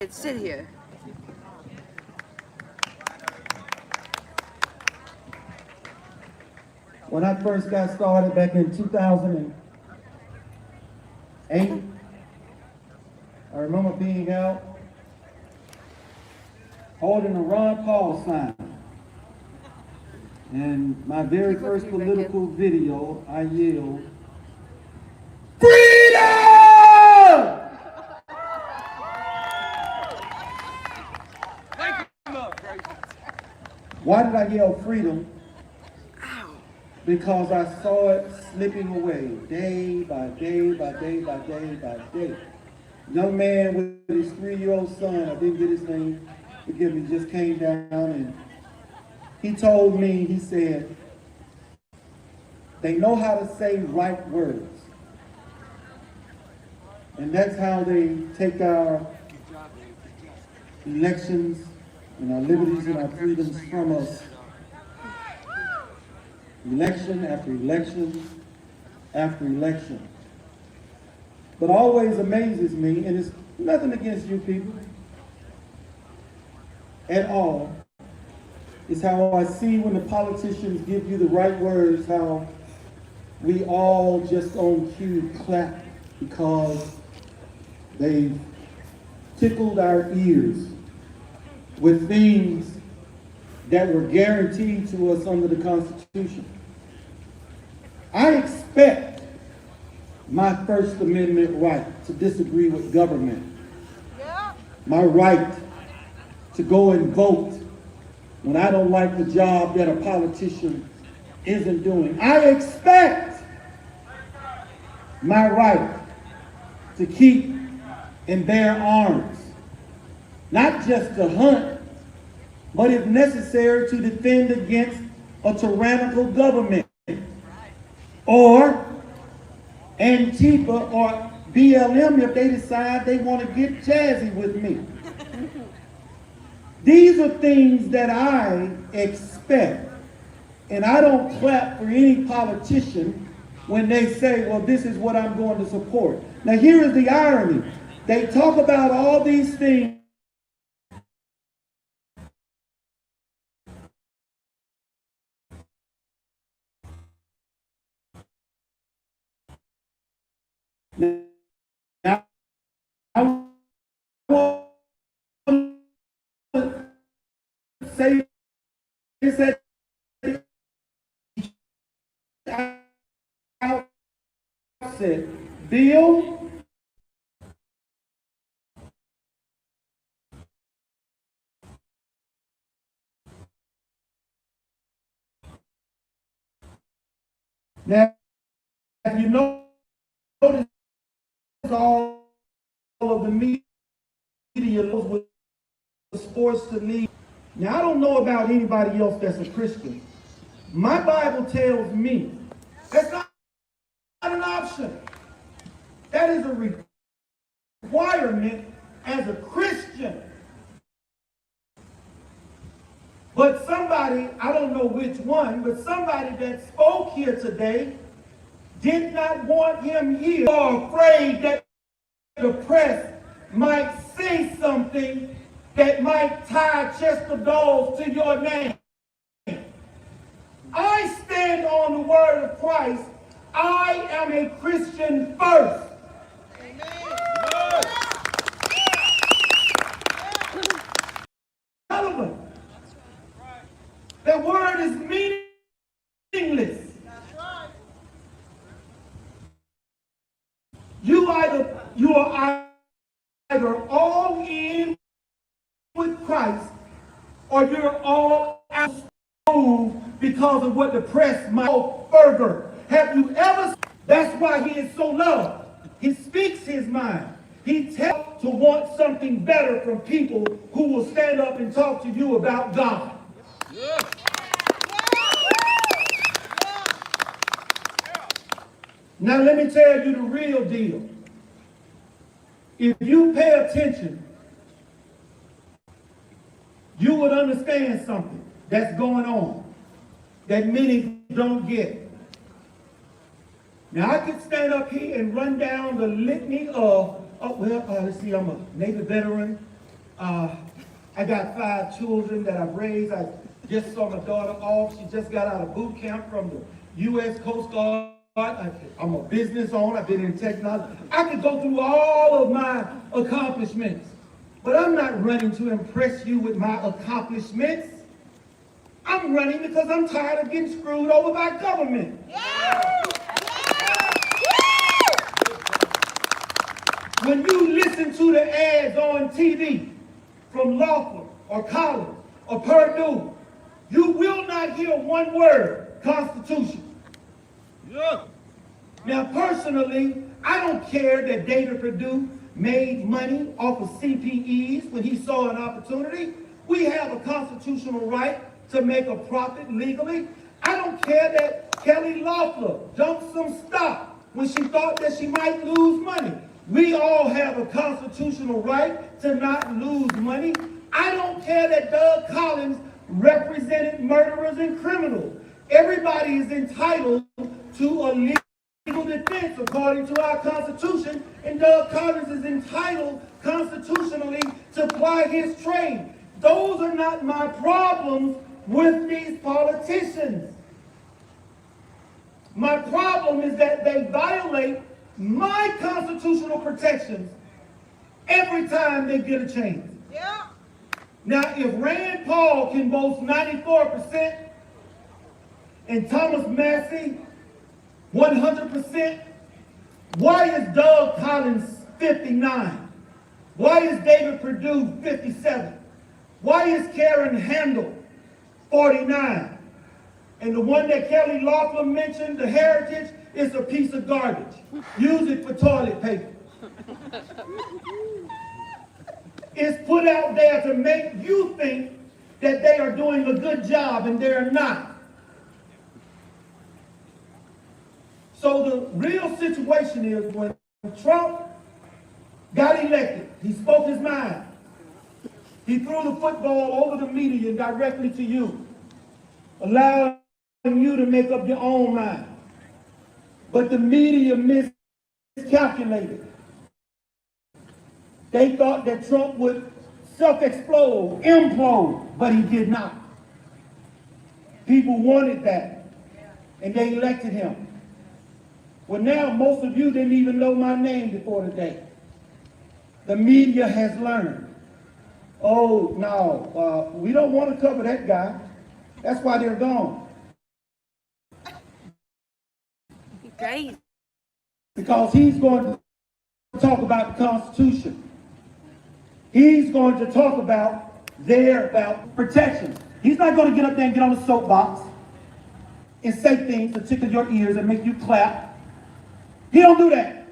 Sit here. When I first got started back in 2008, I remember being out holding a Ron Paul sign. And my very first political video, I yelled, "Freedom!" Why did I yell freedom? Because I saw it slipping away day by day by day by day by day. Young man with his 3-year-old son, I didn't get his name, forgive me, just came down and he told me, he said, they know how to say right words. And that's how they take our elections and our liberties and our freedoms from us. Election after election after election. But always amazes me, and it's nothing against you people at all, is how I see when the politicians give you the right words, how we all just on cue clap because they've tickled our ears with things that were guaranteed to us under the Constitution. I expect my First Amendment right to disagree with government. My right to go and vote when I don't like the job that a politician isn't doing. I expect my right to keep and bear arms, not just to hunt, but if necessary to defend against a tyrannical government or Antifa or BLM if they decide they want to get jazzy with me. These are things that I expect, and I don't clap for any politician when they say, well, this is what I'm going to support. Now here is the irony. They talk about all these things now, I want to say that outset, Bill, now if you notice all of the media was forced to leave. Now I don't know about anybody else that's a Christian. My Bible tells me that's not an option. That is a requirement as a Christian. But somebody, I don't know which one, but somebody that spoke here today did not want him here, or afraid that the press might say something that might tie a chest of dog to your name. I stand on the word of Christ. I am a Christian first. Relevant. The word is meaningless. You are either all in with Christ or you're all out because of what the press might go further. Have you ever? That's why he is so loved. He speaks his mind. He tells to want something better from people who will stand up and talk to you about God. Yeah. Now let me tell you the real deal. If you pay attention, you would understand something that's going on that many don't get. Now I could stand up here and run down the litany of, let's see, I'm a Navy veteran, I got 5 children that I've raised. I just saw my daughter off. She just got out of boot camp from the U.S. Coast Guard. I'm a business owner. I've been in technology. I could go through all of my accomplishments, but I'm not running to impress you with my accomplishments. I'm running because I'm tired of getting screwed over by government. Yeah. When you listen to the ads on TV from Lawford or College or Purdue, you will not hear one word, Constitution. Yeah. Now, personally, I don't care that David Perdue made money off of CPEs when he saw an opportunity. We have a constitutional right to make a profit legally. I don't care that Kelly Loeffler dumped some stock when she thought that she might lose money. We all have a constitutional right to not lose money. I don't care that Doug Collins represented murderers and criminals. Everybody is entitled to a legal defense according to our Constitution, and Doug Collins is entitled constitutionally to ply his trade. Those are not my problems with these politicians. My problem is that they violate my constitutional protections every time they get a chance. Yeah. Now, if Rand Paul can boast 94% and Thomas Massey 100%, why is Doug Collins 59? Why is David Perdue 57? Why is Karen Handel 49? And the one that Kelly Loeffler mentioned, the Heritage, is a piece of garbage. Use it for toilet paper. It's put out there to make you think that they are doing a good job, and they're not. So the real situation is when Trump got elected, he spoke his mind. He threw the football over the media and directly to you, allowing you to make up your own mind. But the media miscalculated. They thought that Trump would self-explode, implode, but he did not. People wanted that, and they elected him. Well, now most of you didn't even know my name before today. The media has learned. Oh, no, we don't want to cover that guy. That's why they're gone. Great. Because he's going to talk about the Constitution. He's going to talk about protection. He's not going to get up there and get on the soapbox and say things to tickle your ears and make you clap. He don't do that.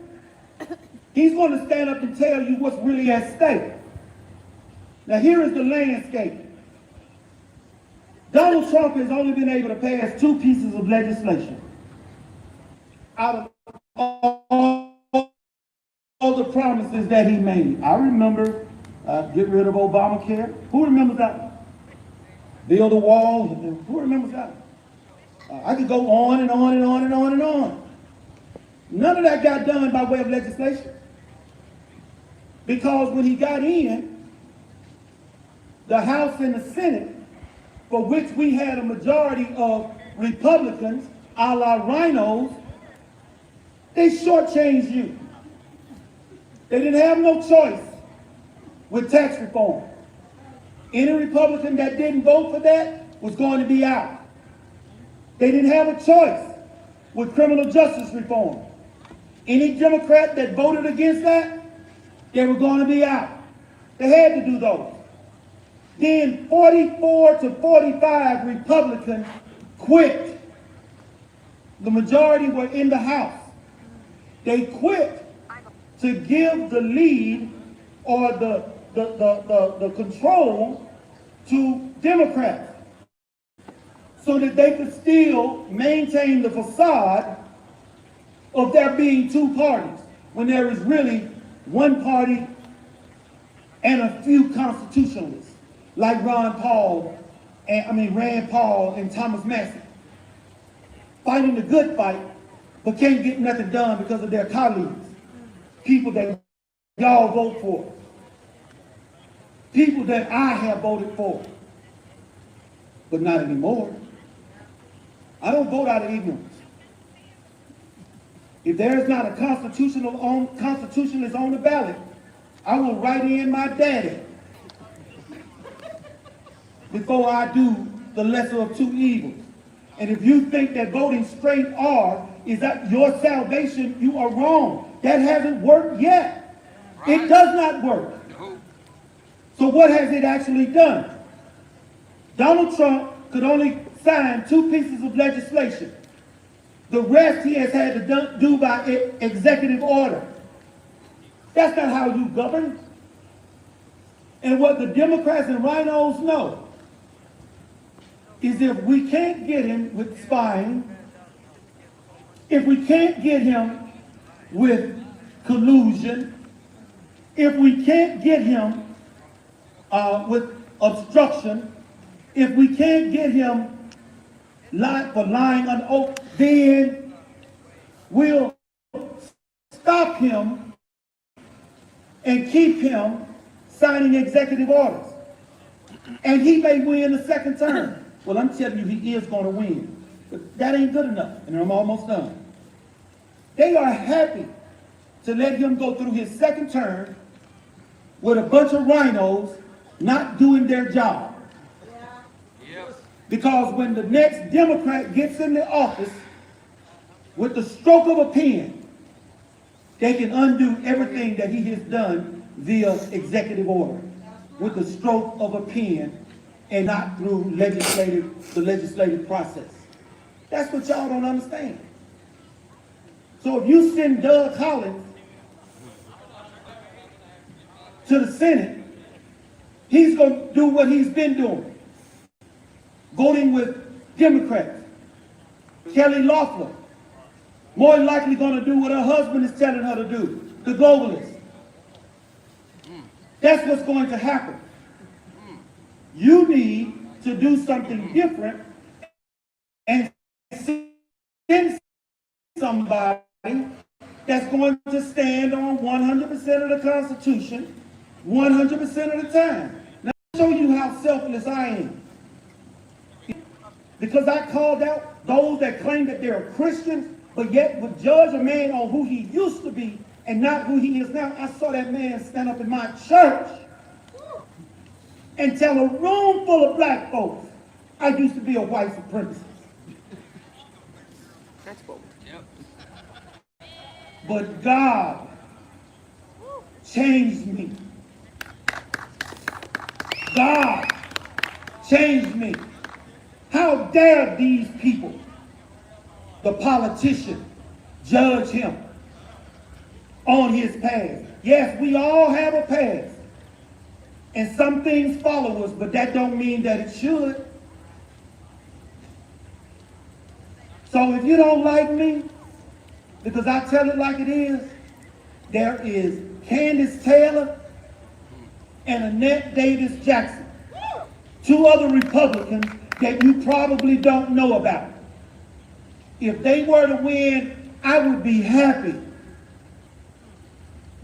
He's going to stand up and tell you what's really at stake. Now here is the landscape. Donald Trump has only been able to pass 2 pieces of legislation out of all the promises that he made. I remember get rid of Obamacare. Who remembers that one? Build a wall. Who remembers that one? I could go on and on and on and on and on. None of that got done by way of legislation. Because when he got in, the House and the Senate, for which we had a majority of Republicans, a la rhinos, they shortchanged you. They didn't have no choice with tax reform. Any Republican that didn't vote for that was going to be out. They didn't have a choice with criminal justice reform. Any Democrat that voted against that, they were going to be out. They had to do those. Then 44 to 45 Republicans quit. The majority were in the House. They quit to give the lead or the control to Democrats so that they could still maintain the facade of there being 2 parties when there is really 1 party and a few constitutionalists like Rand Paul and Thomas Massey fighting the good fight but can't get nothing done because of their colleagues, people that y'all vote for. people that I have voted for. But not anymore. I don't vote out of ignorance. If there is not a constitution is on the ballot, I will write in my daddy before I do the lesser of two evils. And if you think that voting straight R is that your salvation, you are wrong. That hasn't worked yet. Right. It does not work. No. So what has it actually done? Donald Trump could only sign 2 pieces of legislation. The rest he has had to do by executive order. That's not how you govern. And what the Democrats and rhinos know is if we can't get him with spying, if we can't get him with collusion, if we can't get him with obstruction, if we can't get him for lying on oath, then we'll stop him and keep him signing executive orders. And he may win the second term. Well, I'm telling you, he is going to win. But that ain't good enough, and I'm almost done. They are happy to let him go through his second term with a bunch of rhinos not doing their job. Because when the next Democrat gets in the office, with the stroke of a pen, they can undo everything that he has done via executive order, with the stroke of a pen and not through the legislative process. That's what y'all don't understand. So if you send Doug Collins to the Senate, he's going to do what he's been doing. Voting with Democrats. Kelly Loeffler, more likely going to do what her husband is telling her to do, the globalist. That's what's going to happen. You need to do something different and send somebody that's going to stand on 100% of the Constitution, 100% of the time. Now, I'll show you how selfless I am. Because I called out those that claim that they're Christians, but yet would judge a man on who he used to be and not who he is now. I saw that man stand up in my church and tell a room full of black folks, I used to be a white supremacist. That's bold. Yep. But God changed me. God changed me. How dare these people, the politician, judge him on his past? Yes, we all have a past. And some things follow us, but that don't mean that it should. So if you don't like me, because I tell it like it is, there is Candace Taylor and Annette Davis Jackson, 2 other Republicans that you probably don't know about. If they were to win, I would be happy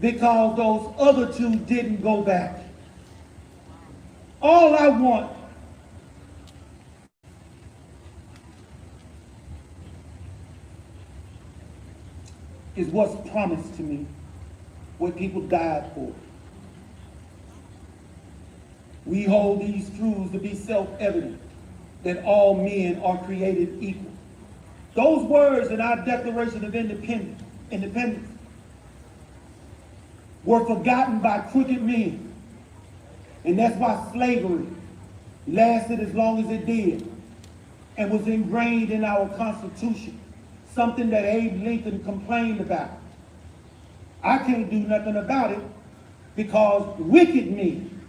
because those other 2 didn't go back. All I want is what's promised to me, what people died for. We hold these truths to be self-evident, that all men are created equal. Those words in our Declaration of Independence were forgotten by crooked men. And that's why slavery lasted as long as it did and was ingrained in our Constitution, something that Abe Lincoln complained about. I can't do nothing about it because wicked men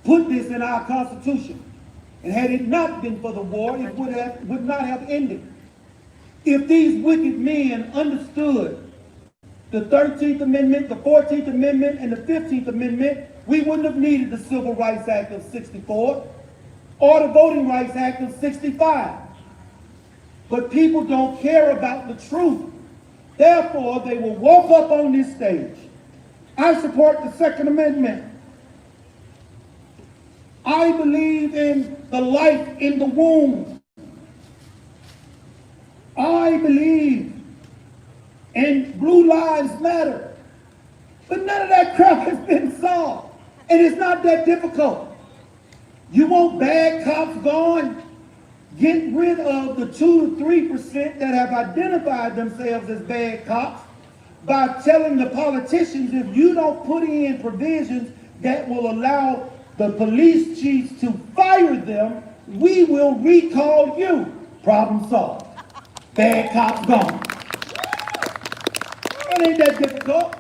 put this in our Constitution. And had it not been for the war, it would not have ended. If these wicked men understood the 13th Amendment, the 14th Amendment, and the 15th Amendment, we wouldn't have needed the Civil Rights Act of 64 or the Voting Rights Act of 65. But people don't care about the truth. Therefore, they will walk up on this stage. I support the Second Amendment. I believe in the life in the womb. I believe in Blue Lives Matter. But none of that crap has been solved. And it's not that difficult. You want bad cops gone? Get rid of the 2 to 3% that have identified themselves as bad cops by telling the politicians, if you don't put in provisions that will allow the police chiefs to fire them, we will recall you. Problem solved. Bad cops gone. It ain't that difficult.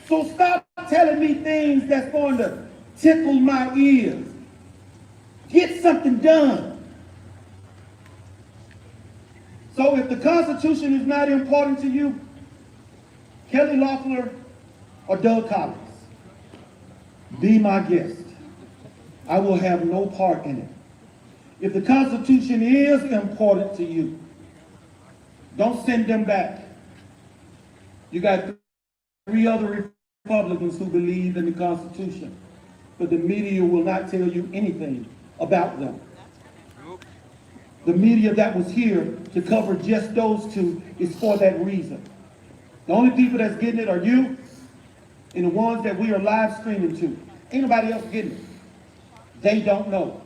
So stop telling me things that's going to tickle my ears. Get something done. So if the Constitution is not important to you, Kelly Loeffler or Doug Collins, be my guest. I will have no part in it. If the Constitution is important to you, don't send them back. You got 3 other Republicans who believe in the Constitution, but the media will not tell you anything about them. The media that was here to cover just those 2 is for that reason. The only people that's getting it are you and the ones that we are live streaming to. Ain't nobody else getting it. They don't know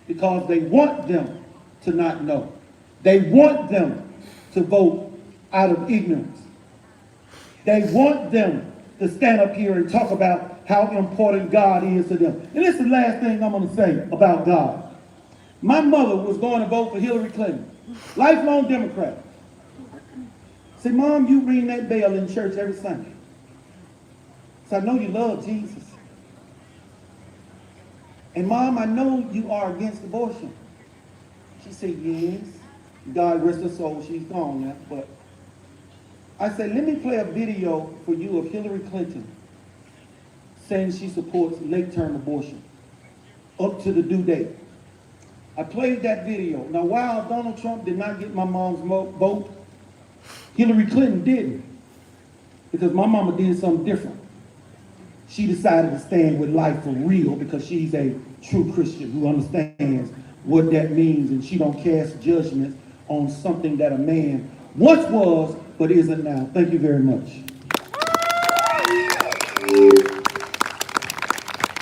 because they want them to not know. They want them to vote out of ignorance. They want them to stand up here and talk about how important God is to them. And this is the last thing I'm going to say about God. My mother was going to vote for Hillary Clinton, lifelong Democrat. Said, Mom, you ring that bell in church every Sunday. So I know you love Jesus. And Mom, I know you are against abortion. She said, yes. God rest her soul, she's gone now. But I said, let me play a video for you of Hillary Clinton saying she supports late-term abortion up to the due date. I played that video. Now, while Donald Trump did not get my mom's vote, Hillary Clinton didn't, because my mama did something different. She decided to stand with life for real because she's a true Christian who understands what that means, and she don't cast judgments on something that a man once was but isn't now. Thank you very much.